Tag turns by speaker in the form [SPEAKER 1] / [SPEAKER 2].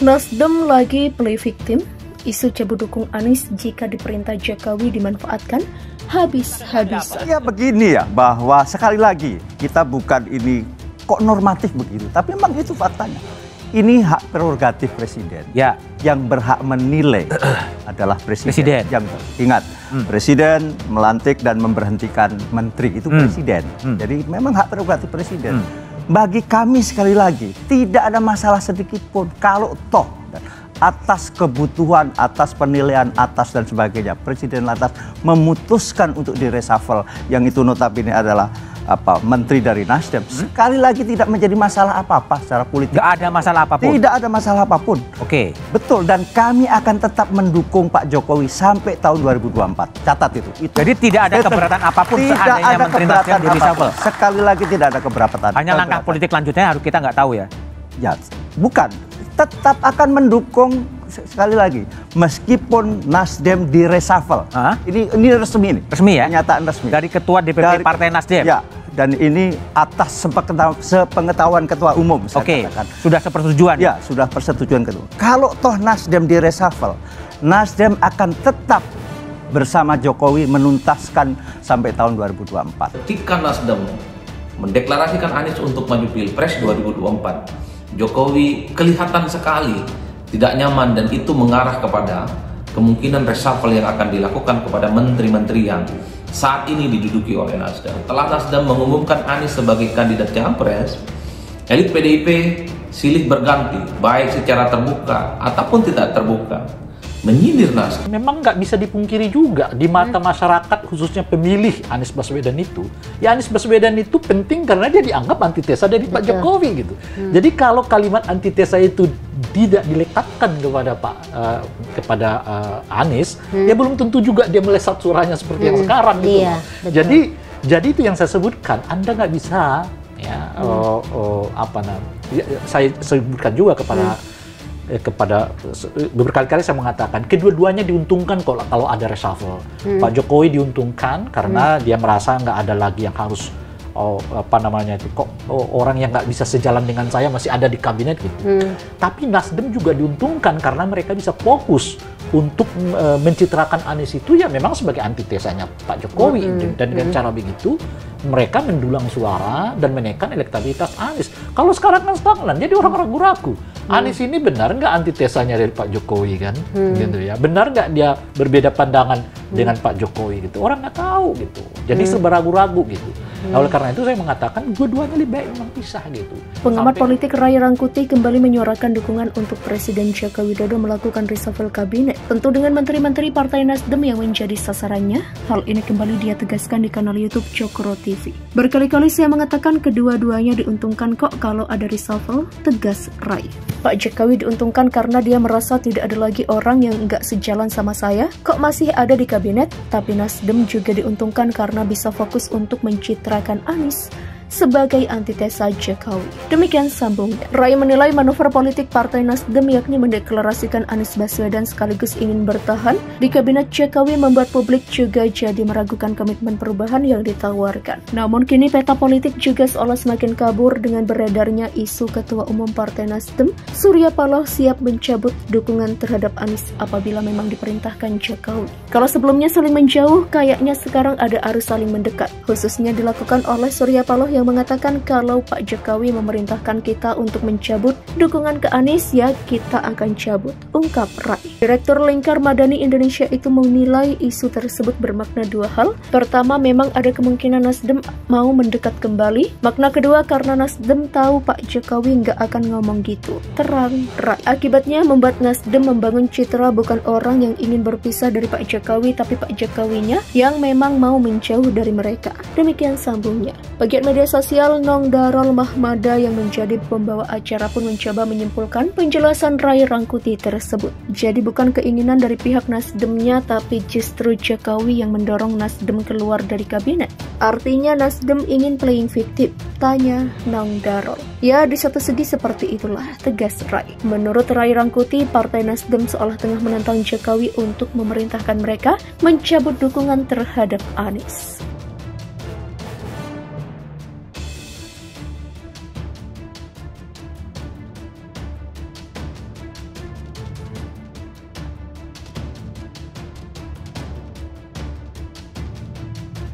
[SPEAKER 1] Nasdem lagi play victim. Isu cabut dukung Anies jika diperintah Jokowi dimanfaatkan habis-habisan.
[SPEAKER 2] Ya begini ya, bahwa sekali lagi kita bukan ini kok normatif begitu, tapi memang itu faktanya. Ini hak prerogatif presiden.
[SPEAKER 3] Ya.
[SPEAKER 2] Yang berhak menilai adalah presiden. Yang ingat, presiden melantik dan memberhentikan menteri itu presiden. Jadi memang hak prerogatif presiden. Bagi kami sekali lagi tidak ada masalah sedikit pun kalau toh atas kebutuhan, atas penilaian, atas dan sebagainya presiden lantas memutuskan untuk direshuffle yang itu notabene adalah menteri dari Nasdem, sekali lagi tidak menjadi masalah apa-apa secara politik.
[SPEAKER 3] Nggak ada masalah apapun.
[SPEAKER 2] Tidak ada masalah apapun.
[SPEAKER 3] Oke.
[SPEAKER 2] Betul, dan kami akan tetap mendukung Pak Jokowi sampai tahun 2024. Catat itu.
[SPEAKER 3] Jadi tidak ada keberatan apapun seandainya menteri Nasdem di reshuffle.
[SPEAKER 2] Sekali lagi tidak ada keberatan.
[SPEAKER 3] Hanya langkah politik lanjutnya harus kita nggak tahu ya.
[SPEAKER 2] Ya, bukan. Tetap akan mendukung sekali lagi meskipun Nasdem di reshuffle. Ini resmi ini.
[SPEAKER 3] Resmi ya?
[SPEAKER 2] Pernyataan resmi.
[SPEAKER 3] Dari Ketua DPP Partai Nasdem.
[SPEAKER 2] Ya, dan ini atas sepengetahuan Ketua Umum.
[SPEAKER 3] Oke, sudah sepersetujuan.
[SPEAKER 2] Ya, sudah persetujuan Ketua. Kalau toh Nasdem di reshuffle, Nasdem akan tetap bersama Jokowi menuntaskan sampai tahun 2024.
[SPEAKER 4] Ketika Nasdem mendeklarasikan Anies untuk maju Pilpres 2024, Jokowi kelihatan sekali tidak nyaman dan itu mengarah kepada kemungkinan reshuffle yang akan dilakukan kepada menteri-menteri yang saat ini diduduki oleh Nasdem. Setelah Nasdem mengumumkan Anies sebagai kandidat Capres, elit PDIP silih berganti, baik secara terbuka ataupun tidak terbuka, menyindir Nasdem.
[SPEAKER 5] Memang nggak bisa dipungkiri juga di mata masyarakat khususnya pemilih Anies Baswedan itu. Ya Anies Baswedan itu penting karena dia dianggap antitesa dari Pak Jokowi gitu. Jadi kalau kalimat antitesa itu tidak dilekatkan kepada Anies, ya belum tentu juga dia melesat suaranya seperti yang sekarang gitu. Iya, jadi itu yang saya sebutkan. Anda nggak bisa ya saya sebutkan juga kepada berkali-kali saya mengatakan kedua-duanya diuntungkan kalau ada reshuffle. Pak Jokowi diuntungkan karena dia merasa nggak ada lagi yang harus orang yang nggak bisa sejalan dengan saya masih ada di kabinet gitu. Tapi Nasdem juga diuntungkan karena mereka bisa fokus untuk mencitrakan Anies itu ya memang sebagai antitesanya Pak Jokowi. Dan dengan cara begitu mereka mendulang suara dan menekan elektabilitas Anies. Kalau sekarang kan stagnan, jadi orang ragu-ragu. Anies ini benar nggak antitesanya dari Pak Jokowi kan, gitu ya? Benar nggak dia berbeda pandangan dengan Pak Jokowi gitu? Orang nggak tahu gitu. Jadi serba ragu-ragu gitu. Nah, oleh karena itu saya mengatakan dua-duanya lebih baik memang pisah gitu.
[SPEAKER 1] Pengamat politik Ray Rangkuti kembali menyuarakan dukungan untuk Presiden Joko Widodo melakukan reshuffle kabinet. Tentu dengan menteri-menteri Partai Nasdem yang menjadi sasarannya. Hal ini kembali dia tegaskan di kanal YouTube Cokro TV. Berkali-kali saya mengatakan kedua-duanya diuntungkan kok kalau ada reshuffle, tegas Ray. Pak Jokowi diuntungkan karena dia merasa tidak ada lagi orang yang nggak sejalan sama saya, kok masih ada di kabinet. Tapi Nasdem juga diuntungkan karena bisa fokus untuk mencitrakan Anies sebagai antitesa Jokowi. Demikian sambungnya. Ray menilai manuver politik Partai Nasdem yakni mendeklarasikan Anies Baswedan sekaligus ingin bertahan di kabinet Jokowi membuat publik juga jadi meragukan komitmen perubahan yang ditawarkan. Namun kini peta politik juga seolah semakin kabur dengan beredarnya isu Ketua Umum Partai Nasdem, Surya Paloh siap mencabut dukungan terhadap Anies apabila memang diperintahkan Jokowi. Kalau sebelumnya saling menjauh, kayaknya sekarang ada arus saling mendekat, khususnya dilakukan oleh Surya Paloh yang mengatakan kalau Pak Jokowi memerintahkan kita untuk mencabut dukungan ke Anies, ya kita akan cabut, ungkap Ray. Direktur Lingkar Madani Indonesia itu menilai isu tersebut bermakna dua hal. Pertama, memang ada kemungkinan Nasdem mau mendekat kembali. Makna kedua, karena Nasdem tahu Pak Jokowi nggak akan ngomong gitu, terang Ray. Akibatnya membuat Nasdem membangun citra bukan orang yang ingin berpisah dari Pak Jokowi, tapi Pak Jokowinya yang memang mau menjauh dari mereka. Demikian sambungnya. Bagian media sosial Nong Darol Mahmada yang menjadi pembawa acara pun mencoba menyimpulkan penjelasan Ray Rangkuti tersebut. Jadi bukan keinginan dari pihak Nasdemnya, tapi justru Jokowi yang mendorong Nasdem keluar dari kabinet. Artinya Nasdem ingin playing victim, tanya Nong Darol. Ya, di satu segi seperti itulah, tegas Ray. Menurut Ray Rangkuti, Partai Nasdem seolah tengah menantang Jokowi untuk memerintahkan mereka mencabut dukungan terhadap Anies.